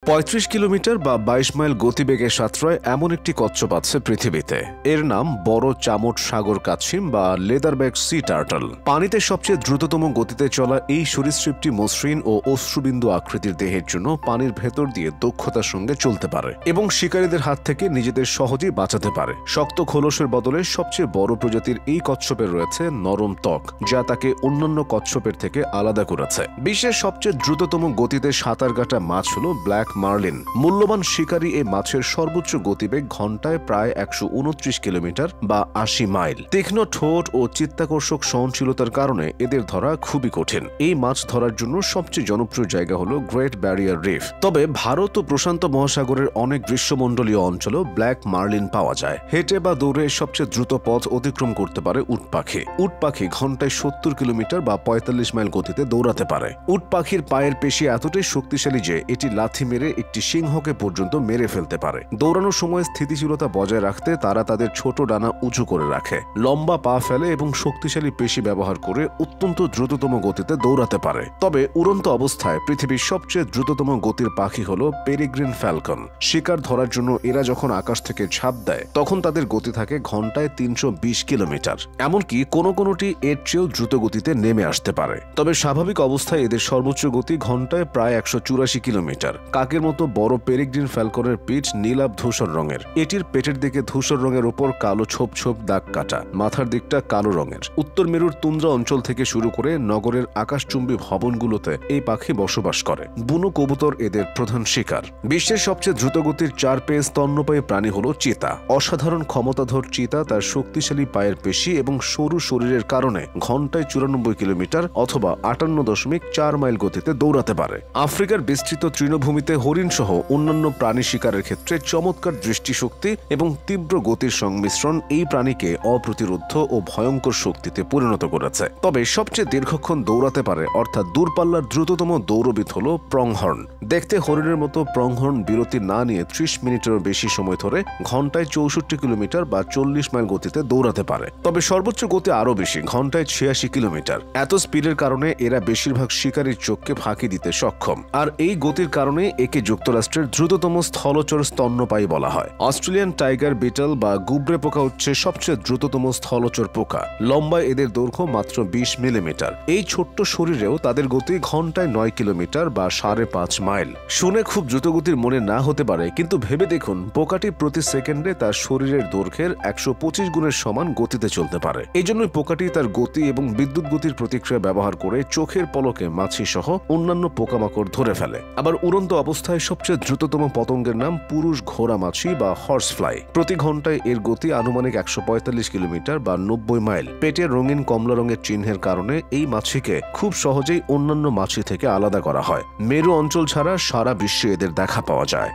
৩৫ kilometre বা ২২ mile গতিবেগে সাশ্রয় এমন একটি কচ্ছপ আছে পৃথিবীতে। এর নাম বড় চামট সাগর কাছিম বা লেদারব্যাক সি টার্টল। পানিতে সবচেয়ে দ্রুততম গতিতে চলা এই সরীসৃপটি মসৃণ ও অশ্রুবিন্দু আকৃতির দেহের জন্য পানির ভেতর দিয়ে দক্ষতার সঙ্গে চলতে পারে এবং শিকারীদের হাত থেকে নিজেদের সহজেই বাঁচাতে পারে। শক্ত খোলসের বদলে সবচেয়ে বড় প্রজাতির এই কচ্ছপের রয়েছে নরম ত্বক, যা তাকে অন্যান্য কচ্ছপের থেকে আলাদা করেছে। বিশ্বের সবচেয়ে দ্রুততম গতিতে সাঁতার কাটা মাছ হল ব্ল্যাক মার্লিন। মূল্যবান শিকারী এই মাছের সর্বোচ্চ গতিবেগ ঘন্টায় প্রায় ১২৯ কিলোমিটার বা ৮০ মাইল। তীক্ষ্ণ ঠোঁট ও চিত্তাকর্ষক সহনশীলতার কারণে এদের ধরা খুবই কঠিন। এই মাছ ধরার জন্য সবচেয়ে জনপ্রিয় জায়গা হল গ্রেট ব্যারিয়ার রিফ। তবে ভারত ও প্রশান্ত মহাসাগরের অনেক গ্রীষ্মমণ্ডলীয় অঞ্চলেও ব্ল্যাক মার্লিন পাওয়া যায়। হেঁটে বা দৌড়ে সবচেয়ে দ্রুত পথ অতিক্রম করতে পারে উট পাখি। উট পাখি ঘন্টায় ৭০ কিলোমিটার বা ৪৫ মাইল গতিতে দৌড়াতে পারে। উট পাখির পায়ের পেশি এতটাই শক্তিশালী যে এটি লাথি মেরে একটি সিংহকে পর্যন্ত মেরে ফেলতে পারে। দৌড়ানোর সময় স্থিতিশীলতা বজায় রাখতে তারা তাদের ছোট ডানা উঁচু করে রাখে, লম্বা পা ফেলে এবং শক্তিশালী পেশি ব্যবহার করে অত্যন্ত দ্রুততম গতিতে দৌড়াতে পারে। তবে উড়ন্ত অবস্থায় পৃথিবীর সবচেয়ে দ্রুততম গতির পাখি হল পেরিগ্রিন ফ্যালকন। শিকার ধরার জন্য এরা যখন আকাশ থেকে ঝাঁপ দেয় তখন তাদের গতি থাকে ঘন্টায় ৩২০ কিলোমিটার। এমনকি কোনোটি এর চেয়েও দ্রুত গতিতে নেমে আসতে পারে। তবে স্বাভাবিক অবস্থায় এদের সর্বোচ্চ গতি ঘন্টায় প্রায় ১৮৪ কিলোমিটার। কাকের মতো বড় পেরিগ্রিন ফ্যালকনের পিঠ নীলাভ ধূসর রঙের। এটির পেটের দিকে ধূসর রঙের উপর কালো ছোপ ছোপ দাগ কাটা, মাথার দিকটা কালো রঙের। উত্তর মেরুর তুন্দ্রা অঞ্চল থেকে শুরু করে নগরের আকাশচুম্বী ভবনগুলোতে এই পাখি বসবাস করে। বুনো কবুতর এদের প্রধান শিকার। বিশ্বের সবচেয়ে দ্রুতগতির ৪ পেয়ে স্তন্যপায়ী প্রাণী হল চিতা। অসাধারণ ক্ষমতাধর চিতা তার শক্তিশালী পায়ের পেশি এবং সরু শরীরের কারণে ঘন্টায় ৯৪ কিলোমিটার অথবা ৫৮.৪ মাইল গতিতে দৌড়াতে পারে। আফ্রিকার বিস্তৃত তৃণভূমিতে হরিণ সহ অন্যান্য প্রাণী শিকারের ক্ষেত্রে চমৎকার দৃষ্টিশক্তি এবং তীব্র গতির সংমিশ্রণ এই প্রাণীকে অপ্রতিরোধ্য ও ভয়ঙ্কর শক্তিতে পরিণত করেছে। তবে সবচেয়ে দীর্ঘক্ষণ দৌড়াতে পারে অর্থাৎ দূরপাল্লার দ্রুততম দৌড়বিদ হল প্রংহর্ন। দেখতে হরিণের মতো প্রংহর্ন বিরতি না নিয়ে ৩০ মিনিটেরও বেশি সময় ধরে ঘন্টায় ৬৪ কিলোমিটার বা ৪০ মাইল গতিতে দৌড়াতে পারে। তবে সর্বোচ্চ গতি আরও বেশি, ঘন্টায় ৮৬ কিলোমিটার। এত স্পিডের কারণে এরা বেশিরভাগ শিকারীর চোখকে ফাঁকি দিতে সক্ষম। আর এই গতির কারণে একে যুক্তরাষ্ট্রের দ্রুততম স্থলচর স্তন্যপায়ী বলা হয়। অস্ট্রেলিয়ান টাইগার বিটল বা গুবরে পোকা হচ্ছে সবচেয়ে দ্রুততম স্থলচর পোকা। লম্বায় এদের দৈর্ঘ্য মাত্র ২০ মিলিমিটার। এই ছোট্ট শরীরেও তাদের গতি ঘন্টায় ৯ কিলোমিটার বা ৫.৫ মাইল। শুনে খুব দ্রুতগতির মনে না হতে পারে, কিন্তু ভেবে দেখুন পোকাটি প্রতি সেকেন্ডে তার শরীরের দৈর্ঘ্যের ১২৫ গুণের সমান গতিতে চলতে পারে। এই জন্যই পোকাটি তার গতি এবং বিদ্যুৎ গতির প্রতিক্রিয়া ব্যবহার করে চোখের পলকে মাছি সহ অন্যান্য পোকামাকড় ধরে ফেলে। আবার উড়ন্ত অবস্থায় সবচেয়ে দ্রুততম পতঙ্গের নাম পুরুষ ঘোড়া মাছি বা হর্স ফ্লাই। প্রতি ঘন্টায় এর গতি আনুমানিক ১৪৫ কিলোমিটার বা ৯০ মাইল। পেটে রঙিন কমলা রঙের চিহ্নের কারণে এই মাছিকে খুব সহজেই অন্যান্য মাছি থেকে আলাদা করা হয়। মেরু অঞ্চল ছাড়া সারা বিশ্বে এদের দেখা পাওয়া যায়।